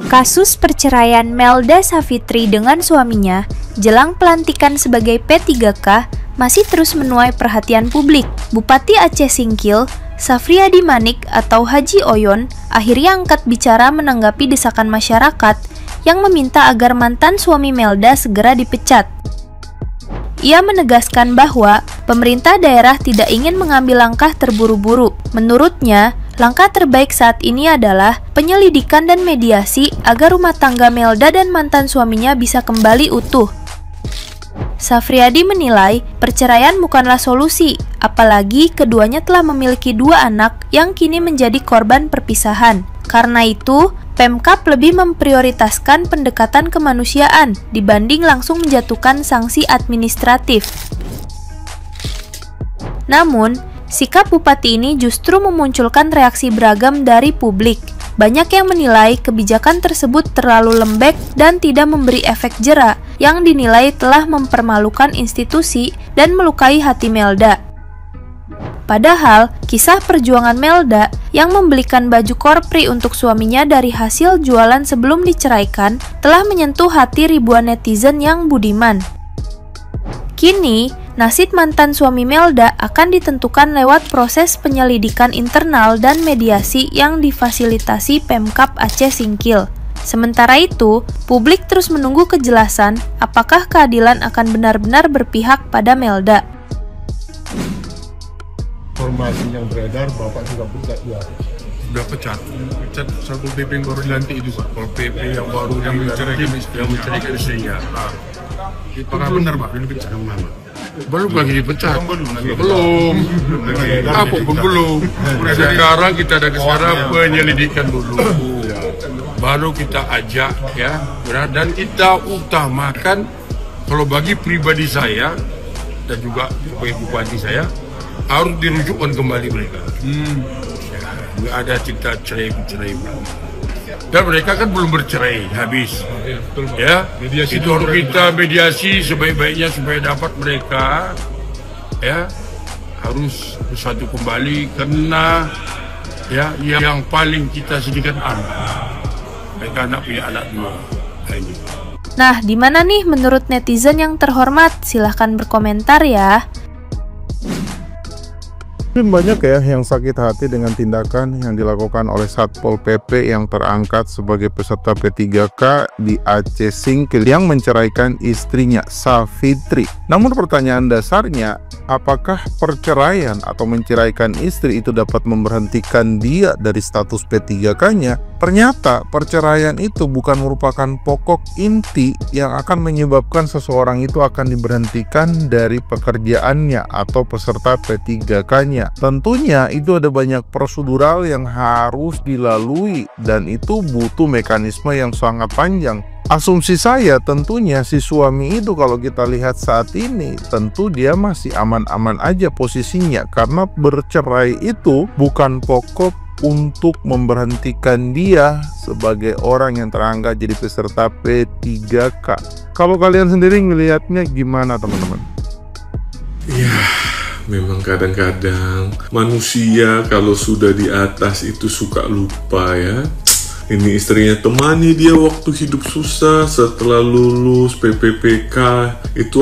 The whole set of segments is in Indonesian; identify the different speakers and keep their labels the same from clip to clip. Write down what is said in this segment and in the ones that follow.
Speaker 1: Kasus perceraian Melda Savitri dengan suaminya jelang pelantikan sebagai P3K masih terus menuai perhatian publik. Bupati Aceh Singkil, Safriadi Manik atau Haji Oyon, akhirnya angkat bicara menanggapi desakan masyarakat yang meminta agar mantan suami Melda segera dipecat. Ia menegaskan bahwa pemerintah daerah tidak ingin mengambil langkah terburu-buru. Menurutnya, langkah terbaik saat ini adalah penyelidikan dan mediasi agar rumah tangga Melda dan mantan suaminya bisa kembali utuh. Safriadi menilai perceraian bukanlah solusi, apalagi keduanya telah memiliki 2 anak yang kini menjadi korban perpisahan. Karena itu, Pemkab lebih memprioritaskan pendekatan kemanusiaan dibanding langsung menjatuhkan sanksi administratif. Namun, sikap bupati ini justru memunculkan reaksi beragam dari publik. Banyak yang menilai kebijakan tersebut terlalu lembek dan tidak memberi efek jera, yang dinilai telah mempermalukan institusi dan melukai hati Melda. Padahal, kisah perjuangan Melda yang membelikan baju korpri untuk suaminya dari hasil jualan sebelum diceraikan telah menyentuh hati ribuan netizen yang budiman. Kini, nasib mantan suami Melda akan ditentukan lewat proses penyelidikan internal dan mediasi yang difasilitasi Pemkab Aceh Singkil. Sementara itu, publik terus menunggu kejelasan apakah keadilan akan benar-benar berpihak pada Melda.
Speaker 2: Informasi yang beredar, Bapak juga pecat ya?
Speaker 3: Sudah pecat satu PP yang baru dilantik itu Pak. Kalau PP yang baru yang menceraikan istrinya. Apakah benar Pak ini pecat? Belum lagi dipecat. Belum. Apa pun belum. Sekarang kita ada kesana penyelidikan dulu. Baru kita ajak ya. Dan kita utamakan kalau bagi pribadi saya dan juga sebagai bupati saya harus dirujukkan kembali mereka. Nggak ada cerita cerai-cerai. Dan mereka kan belum bercerai habis. Ya, mediasi itu harus kita mediasi sebaik-baiknya supaya dapat mereka ya harus bersatu kembali karena ya yang paling kita sedihkan anak. Mereka anak punya anak 2.
Speaker 1: Nah, di mana nih menurut netizen yang terhormat? Silahkan berkomentar ya.
Speaker 2: Mungkin banyak ya yang sakit hati dengan tindakan yang dilakukan oleh Satpol PP yang terangkat sebagai peserta P3K di Aceh Singkil yang menceraikan istrinya Savitri. Namun pertanyaan dasarnya, apakah perceraian atau menceraikan istri itu dapat memberhentikan dia dari status P3K-nya? Ternyata perceraian itu bukan merupakan pokok inti yang akan menyebabkan seseorang itu akan diberhentikan dari pekerjaannya atau peserta P3K-nya. Tentunya itu ada banyak prosedural yang harus dilalui dan itu butuh mekanisme yang sangat panjang. Asumsi saya tentunya si suami itu kalau kita lihat saat ini tentu dia masih aman-aman aja posisinya karena bercerai itu bukan pokok untuk memberhentikan dia sebagai orang yang terangkat jadi peserta P3K. Kalau kalian sendiri ngelihatnya gimana teman-teman?
Speaker 4: Ya, memang kadang-kadang manusia kalau sudah di atas itu suka lupa ya. Ini istrinya temani dia waktu hidup susah, setelah lulus PPPK itu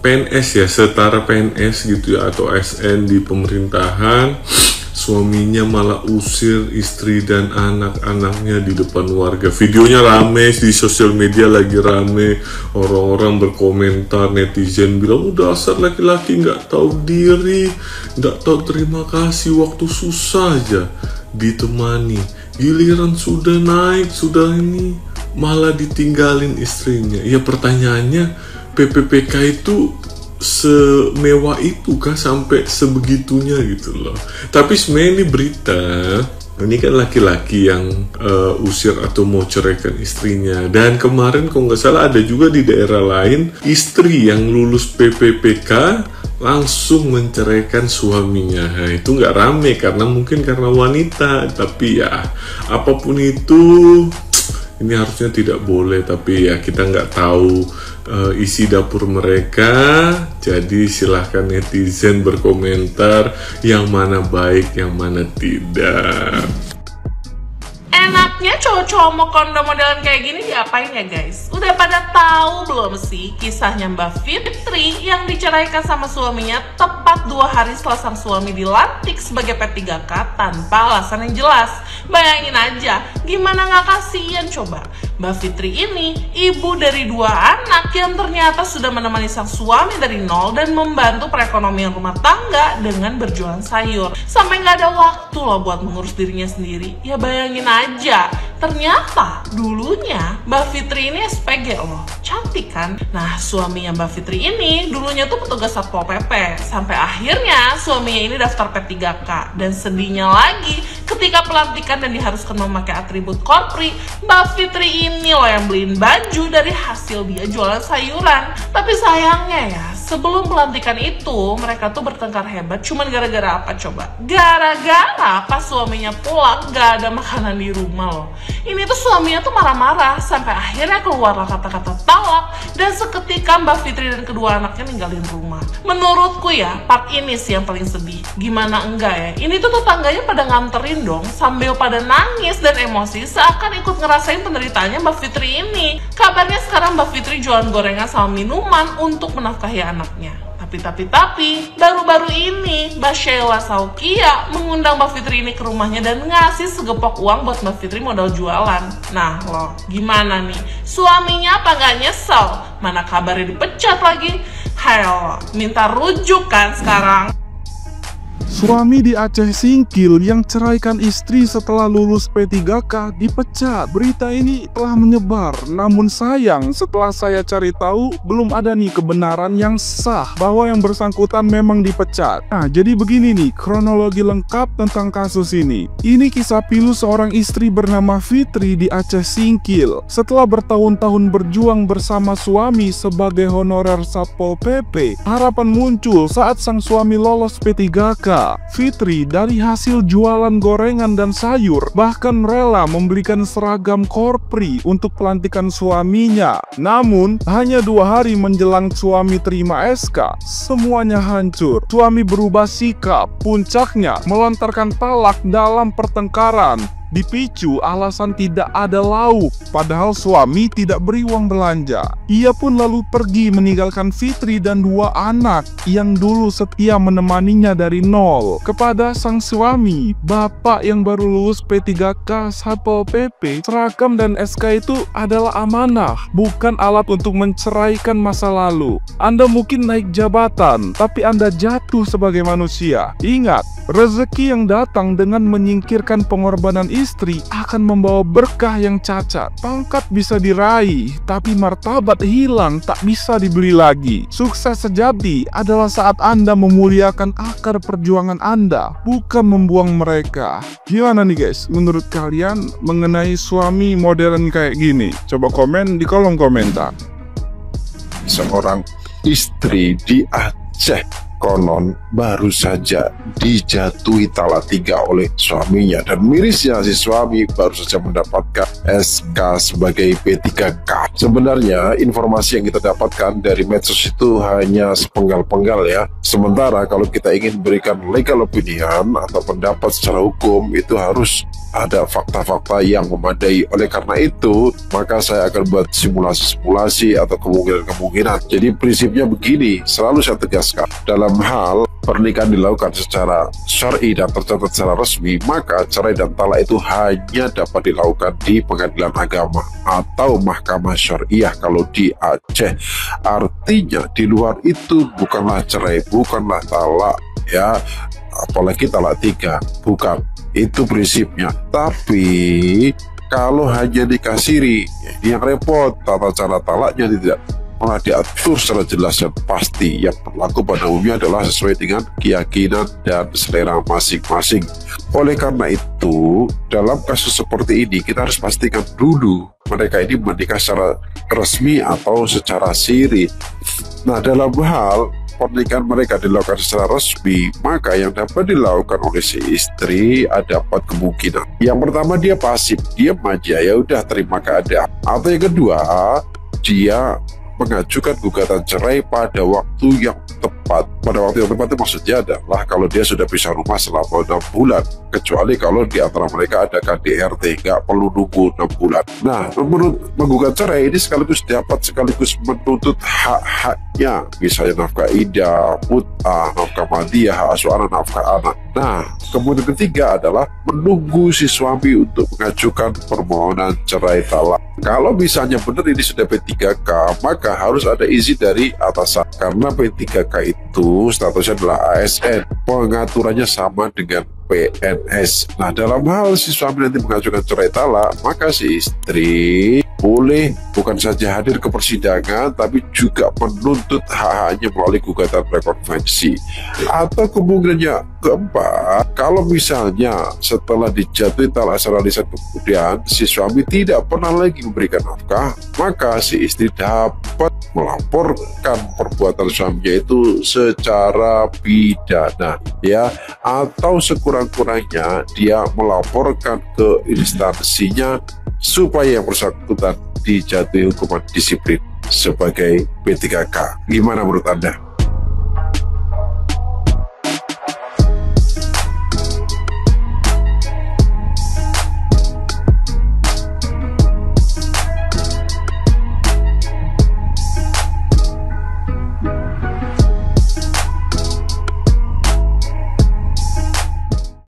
Speaker 4: PNS ya, setara PNS gitu ya atau SN di pemerintahan. Suaminya malah usir istri dan anak-anaknya di depan warga. Videonya rame di sosial media, lagi rame. Orang-orang berkomentar, netizen bilang, udah dasar laki-laki nggak tahu diri, nggak tahu terima kasih, waktu susah aja ditemani. Giliran sudah naik, sudah ini malah ditinggalin istrinya. Ya pertanyaannya, PPPK itu semewah itu kah sampai sebegitunya gitu loh. Tapi sebenarnya ini berita, ini kan laki-laki yang usir atau mau ceraikan istrinya. Dan kemarin kalau nggak salah ada juga di daerah lain istri yang lulus PPPK langsung menceraikan suaminya. Nah, itu nggak rame karena mungkin karena wanita. Tapi ya apapun itu ini harusnya tidak boleh. Tapi ya kita nggak tahu isi dapur mereka, jadi silahkan netizen berkomentar yang mana baik, yang mana tidak.
Speaker 5: Enaknya cowok-cowok mau kondo modelan kayak gini diapain ya guys? Udah pada tahu belum sih kisahnya Mbak Fitri yang diceraikan sama suaminya tepat 2 hari setelah sang suami dilantik sebagai P3K tanpa alasan yang jelas. Bayangin aja, gimana nggak kasihan coba. Mbak Fitri ini ibu dari 2 anak yang ternyata sudah menemani sang suami dari nol dan membantu perekonomian rumah tangga dengan berjualan sayur. Sampai nggak ada waktu loh buat mengurus dirinya sendiri. Ya bayangin aja, ternyata dulunya Mbak Fitri ini SPG loh. Cantik kan? Nah, suaminya Mbak Fitri ini dulunya tuh petugas Satpol PP. Sampai akhirnya suaminya ini daftar P3K. Dan sedihnya lagi, ketika pelantikan dan diharuskan memakai atribut korpri, Mbak Fitri ini loh yang beliin baju dari hasil dia jualan sayuran. Tapi sayangnya ya, sebelum pelantikan itu mereka tuh bertengkar hebat. Cuman gara-gara apa coba? Gara-gara pas suaminya pulang gak ada makanan di rumah loh. Ini tuh suaminya tuh marah-marah sampai akhirnya keluarlah kata-kata talak. Dan seketika Mbak Fitri dan kedua anaknya ninggalin rumah. Menurutku ya, part ini sih yang paling sedih. Gimana enggak ya? Ini tuh tetangganya pada nganterin dong sambil pada nangis dan emosi seakan ikut ngerasain penderitaannya Mbak Fitri ini. Kabarnya sekarang Mbak Fitri jualan gorengan sama minuman untuk menafkahi anaknya. Tapi baru-baru ini Mbak Sheila Saukia mengundang Mbak Fitri ini ke rumahnya dan ngasih segepok uang buat Mbak Fitri modal jualan. Nah loh, gimana nih? Suaminya apa nggak nyesel? Mana kabarnya dipecat lagi? Hayo, minta rujuk kan sekarang?
Speaker 2: Suami di Aceh Singkil yang ceraikan istri setelah lulus P3K dipecat. Berita ini telah menyebar, namun sayang setelah saya cari tahu belum ada nih kebenaran yang sah bahwa yang bersangkutan memang dipecat. Nah, jadi begini nih kronologi lengkap tentang kasus ini. Ini kisah pilu seorang istri bernama Fitri di Aceh Singkil. Setelah bertahun-tahun berjuang bersama suami sebagai honorer Satpol PP, harapan muncul saat sang suami lolos P3K. Fitri dari hasil jualan gorengan dan sayur bahkan rela membelikan seragam korpri untuk pelantikan suaminya. Namun hanya 2 hari menjelang suami terima SK, semuanya hancur. Suami berubah sikap, puncaknya melontarkan talak dalam pertengkaran. Dipicu alasan tidak ada lauk, padahal suami tidak beri uang belanja. Ia pun lalu pergi meninggalkan Fitri dan 2 anak yang dulu setia menemaninya dari nol. Kepada sang suami, bapak yang baru lulus P3K Satpol PP, seragam dan SK itu adalah amanah, bukan alat untuk menceraikan masa lalu. Anda mungkin naik jabatan, tapi Anda jatuh sebagai manusia. Ingat, rezeki yang datang dengan menyingkirkan pengorbanan istri akan membawa berkah yang cacat. Pangkat bisa diraih, tapi martabat hilang tak bisa dibeli lagi. Sukses sejati adalah saat Anda memuliakan akar perjuangan Anda, bukan membuang mereka. Gimana nih guys, menurut kalian mengenai suami modern kayak gini? Coba komen di kolom komentar.
Speaker 6: Seorang istri di Aceh konon baru saja dijatuhi talak 3 oleh suaminya, dan mirisnya si suami baru saja mendapatkan SK sebagai P3K. Sebenarnya informasi yang kita dapatkan dari medsos itu hanya sepenggal-penggal ya. Sementara kalau kita ingin berikan legal opinion atau pendapat secara hukum, itu harus ada fakta-fakta yang memadai. Oleh karena itu, maka saya akan buat simulasi-simulasi atau kemungkinan-kemungkinan. Jadi prinsipnya begini, selalu saya tegaskan, dalam hal pernikahan dilakukan secara syar'i dan tercatat secara resmi, maka cerai dan talak itu hanya dapat dilakukan di pengadilan agama atau mahkamah syariah kalau di Aceh. Artinya di luar itu bukanlah cerai, bukanlah talak ya, apalagi talak 3, bukan. Itu prinsipnya. Tapi kalau hanya dikasiri, yang repot, tata cara talaknya tidak pernah diatur secara jelas dan pasti. Yang berlaku pada umumnya adalah sesuai dengan keyakinan dan selera masing-masing. Oleh karena itu, dalam kasus seperti ini kita harus pastikan dulu mereka ini menikah secara resmi atau secara siri. Nah, dalam hal pernikahan mereka dilakukan secara resmi, maka yang dapat dilakukan oleh si istri ada 4 kemungkinan. Yang pertama, dia pasif, diam aja, ya udah terima keadaan. Atau yang kedua, dia mengajukan gugatan cerai pada waktu yang tepat. Pada waktu yang tepat itu maksudnya adalah kalau dia sudah pisah rumah selama 6 bulan, kecuali kalau di antara mereka ada KDRT, nggak perlu nunggu 6 bulan. Nah, menurut menggugat cerai ini sekaligus menuntut hak-haknya, misalnya nafkah idah, mut'ah, nafkah madiyah, hak asuh anak, nafkah anak. Nah, kemudian ketiga adalah menunggu si suami untuk mengajukan permohonan cerai talak. Kalau misalnya benar ini sudah P3K, maka harus ada izin dari atasan. Karena P3K itu statusnya adalah ASN. Pengaturannya sama dengan PNS. Nah, dalam hal si suami nanti mengajukan cerai talak, maka si istri boleh bukan saja hadir ke persidangan, tapi juga menuntut hak-haknya melalui gugatan rekonvensi. Atau kemungkinannya keempat, kalau misalnya setelah dijatuhi talak secara lisan kemudian si suami tidak pernah lagi memberikan nafkah, maka si istri dapat melaporkan perbuatan suaminya itu secara pidana, ya, atau sekurang-kurangnya dia melaporkan ke instansinya supaya yang bersangkutan dijatuhi hukuman disiplin sebagai P3K. Gimana menurut Anda?